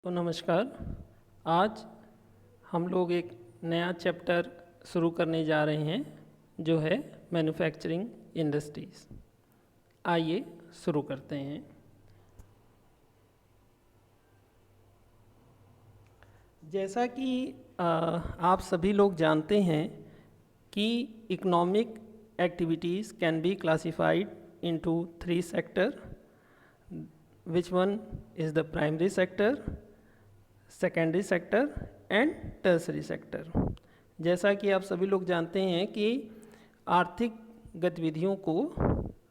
तो नमस्कार। आज हम लोग एक नया चैप्टर शुरू करने जा रहे हैं जो है मैन्युफैक्चरिंग इंडस्ट्रीज़। आइए शुरू करते हैं। जैसा कि आप सभी लोग जानते हैं कि economic activities can be classified into 3 sector, which one is the primary sector, secondary sector and tertiary sector। जैसा कि आप सभी लोग जानते हैं कि आर्थिक गतिविधियों को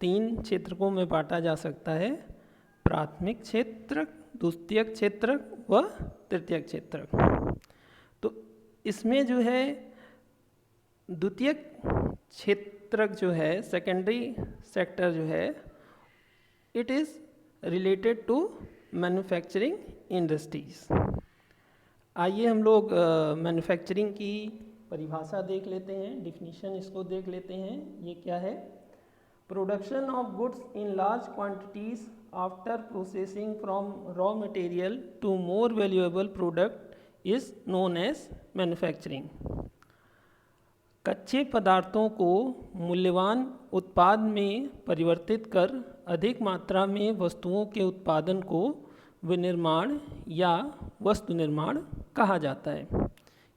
3 क्षेत्रकों में बांटा जा सकता है: प्राथमिक क्षेत्र, द्वितीयक क्षेत्र व तृतीयक क्षेत्र। तो इसमें जो है द्वितीयक क्षेत्र जो है, सेकेंडरी सेक्टर जो है, it is related to manufacturing industries. आइए हम लोग मैन्युफैक्चरिंग की परिभाषा देख लेते हैं, डिफिनीशन इसको देख लेते हैं। ये क्या है? Production of goods in large quantities after processing from raw material to more valuable product is known as manufacturing. कच्चे पदार्थों को मूल्यवान उत्पाद में परिवर्तित कर अधिक मात्रा में वस्तुओं के उत्पादन को विनिर्माण या वस्तु निर्माण कहा जाता है।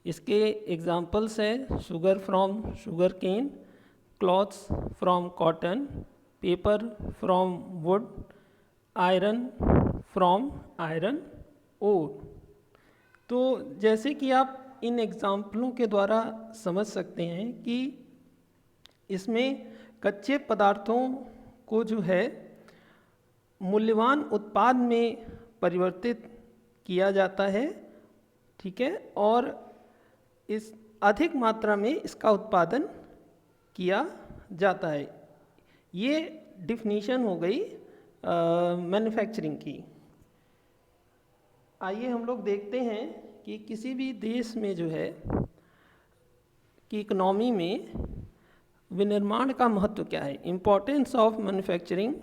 इसके एग्जाम्पल्स हैं sugar from sugar cane, clothes from cotton, paper from wood, iron from iron ore. तो जैसे कि आप इन एग्जाम्पलों के द्वारा समझ सकते हैं कि इसमें कच्चे पदार्थों को जो है मूल्यवान उत्पाद में परिवर्तित किया जाता है, ठीक है, और इस अधिक मात्रा में इसका उत्पादन किया जाता है। ये डिफिनीशन हो गई मैन्युफैक्चरिंग की। आइए हम लोग देखते हैं कि किसी भी देश में जो है कि इकोनॉमी में विनिर्माण का महत्व क्या है। Importance of manufacturing.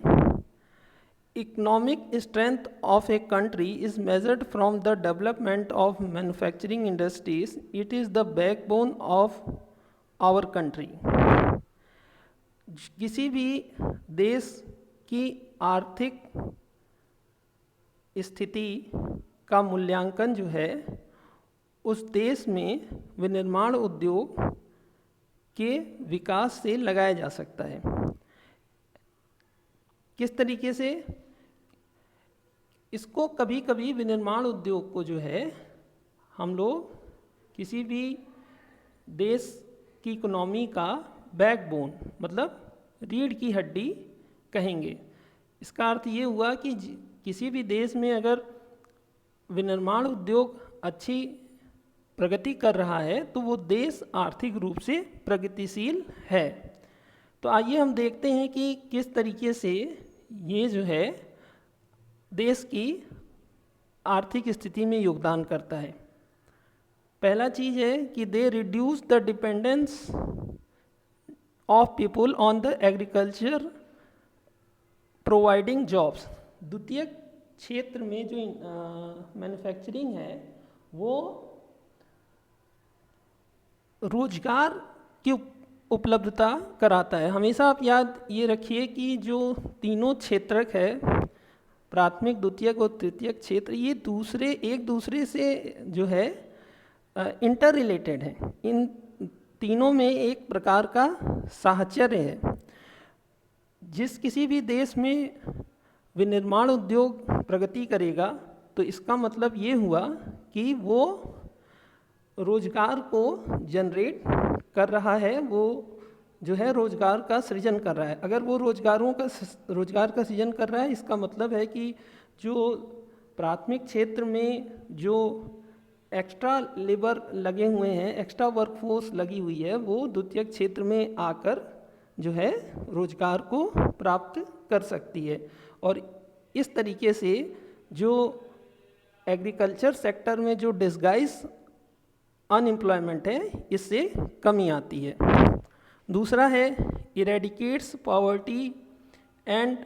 Economic strength of a country is measured from the development of manufacturing industries. It is the backbone of our country. किसी भी देश की आर्थिक स्थिति का मूल्यांकन जो है उस देश में विनिर्माण उद्योग के विकास से लगाया जा सकता है। किस तरीके से? इसको कभी कभी विनिर्माण उद्योग को जो है हम लोग किसी भी देश की इकोनॉमी का बैकबोन, मतलब रीढ़ की हड्डी कहेंगे। इसका अर्थ ये हुआ कि किसी भी देश में अगर विनिर्माण उद्योग अच्छी प्रगति कर रहा है तो वो देश आर्थिक रूप से प्रगतिशील है। तो आइए हम देखते हैं कि किस तरीके से ये जो है देश की आर्थिक स्थिति में योगदान करता है। पहला चीज़ है कि they reduce the dependence of people on the agriculture providing jobs. द्वितीय क्षेत्र में जो मैन्युफैक्चरिंग है वो रोजगार की उपलब्धता कराता है। हमेशा आप याद ये रखिए कि जो तीनों क्षेत्रक है, प्राथमिक, द्वितीयक और तृतीयक क्षेत्र, ये एक दूसरे से जो है इंटर रिलेटेड हैं। इन तीनों में एक प्रकार का साहचर्य है। किसी भी देश में विनिर्माण उद्योग प्रगति करेगा तो इसका मतलब ये हुआ कि वो रोजगार को जनरेट कर रहा है, वो जो है रोजगार का सृजन कर रहा है। अगर वो रोजगार का सृजन कर रहा है, इसका मतलब है कि जो प्राथमिक क्षेत्र में जो एक्स्ट्रा लेबर लगे हुए हैं, एक्स्ट्रा वर्कफोर्स लगी हुई है, वो द्वितीय क्षेत्र में आकर जो है रोजगार को प्राप्त कर सकती है। और इस तरीके से जो एग्रीकल्चर सेक्टर में जो डिस्गाइज अनएम्प्लॉयमेंट है, इससे कमी आती है। दूसरा है इरेडिकेट्स पॉवर्टी एंड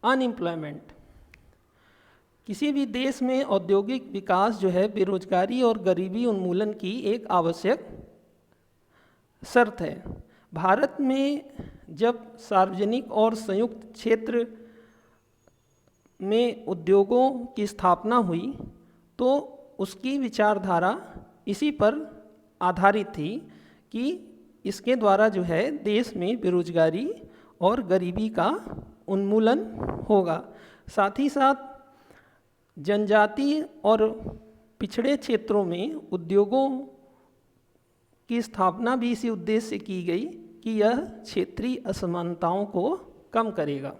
अनएम्प्लॉयमेंट। किसी भी देश में औद्योगिक विकास जो है बेरोजगारी और गरीबी उन्मूलन की एक आवश्यक शर्त है। भारत में जब सार्वजनिक और संयुक्त क्षेत्र में उद्योगों की स्थापना हुई तो उसकी विचारधारा इसी पर आधारित थी कि इसके द्वारा जो है देश में बेरोजगारी और गरीबी का उन्मूलन होगा। साथ ही साथ जनजातीय और पिछड़े क्षेत्रों में उद्योगों की स्थापना भी इसी उद्देश्य से की गई कि यह क्षेत्रीय असमानताओं को कम करेगा।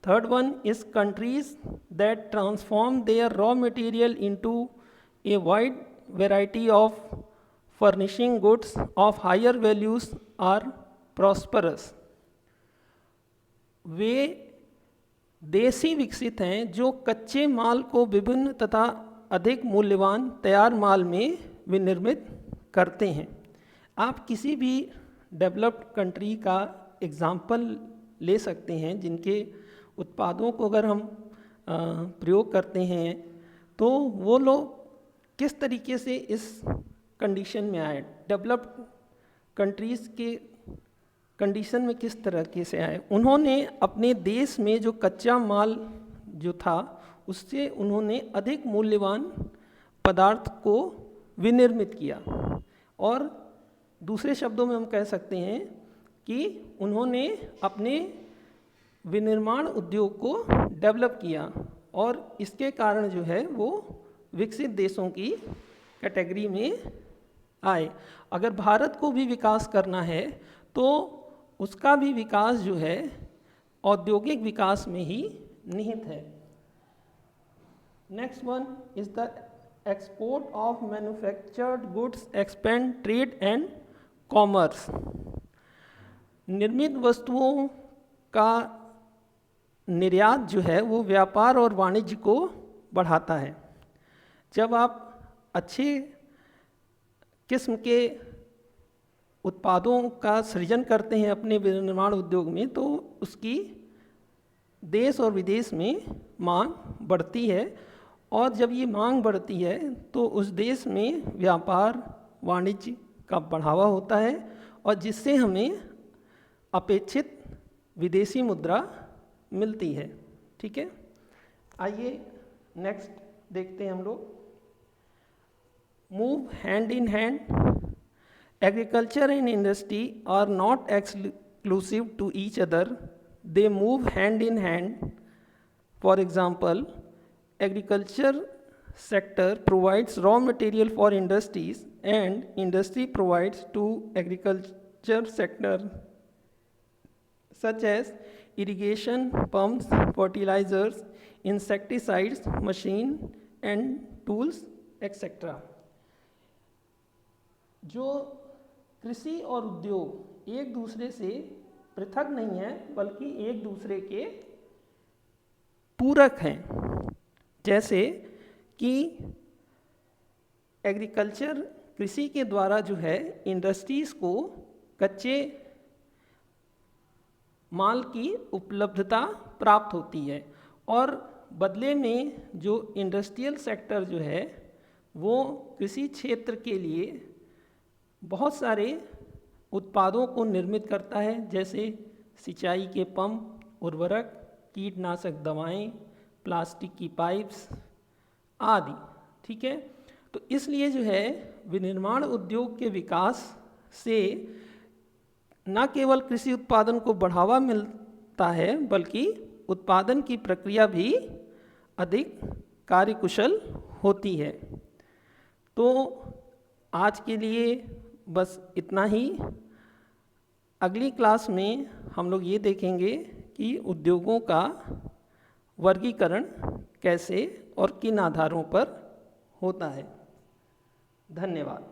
Third one is countries that transform their raw material into a wide variety of furnishing goods of higher values are prosperous. वे देश ही विकसित हैं जो कच्चे माल को विभिन्न तथा अधिक मूल्यवान तैयार माल में विनिर्मित करते हैं। आप किसी भी डेवलप्ड कंट्री का एग्जाम्पल ले सकते हैं जिनके उत्पादों को अगर हम प्रयोग करते हैं तो वो लोग किस तरीके से इस कंडीशन में आए, डेवलप्ड कंट्रीज़ के कंडीशन में किस तरीके से आए। उन्होंने अपने देश में जो कच्चा माल जो था उससे उन्होंने अधिक मूल्यवान पदार्थ को विनिर्मित किया, और दूसरे शब्दों में हम कह सकते हैं कि उन्होंने अपने विनिर्माण उद्योग को डेवलप किया और इसके कारण जो है वो विकसित देशों की कैटेगरी में आए। अगर भारत को भी विकास करना है तो उसका भी विकास जो है औद्योगिक विकास में ही निहित है। Next one is the export of manufactured goods expand trade and commerce. निर्मित वस्तुओं का निर्यात जो है वो व्यापार और वाणिज्य को बढ़ाता है। जब आप अच्छे किस्म के उत्पादों का सृजन करते हैं अपने विनिर्माण उद्योग में तो उसकी देश और विदेश में मांग बढ़ती है, और जब ये मांग बढ़ती है तो उस देश में व्यापार वाणिज्य का बढ़ावा होता है और जिससे हमें अपेक्षित विदेशी मुद्रा मिलती है। ठीक है, आइए नेक्स्ट देखते हैं हम लोग। Move hand in hand. Agriculture and industry are not exclusive to each other, they move hand in hand. For example, agriculture sector provides raw material for industries and industry provides to agriculture sector such as irrigation pumps, fertilizers, insecticides, machine and tools etc. जो कृषि और उद्योग एक दूसरे से पृथक नहीं है बल्कि एक दूसरे के पूरक हैं। जैसे कि एग्रीकल्चर कृषि के द्वारा जो है इंडस्ट्रीज़ को कच्चे माल की उपलब्धता प्राप्त होती है और बदले में जो इंडस्ट्रियल सेक्टर जो है वो कृषि क्षेत्र के लिए बहुत सारे उत्पादों को निर्मित करता है, जैसे सिंचाई के पंप, उर्वरक, कीटनाशक दवाएं, प्लास्टिक की पाइप्स आदि। ठीक है, तो इसलिए जो है विनिर्माण उद्योग के विकास से न केवल कृषि उत्पादन को बढ़ावा मिलता है बल्कि उत्पादन की प्रक्रिया भी अधिक कार्यकुशल होती है। तो आज के लिए बस इतना ही। अगली क्लास में हम लोग ये देखेंगे कि उद्योगों का वर्गीकरण कैसे और किन आधारों पर होता है। धन्यवाद।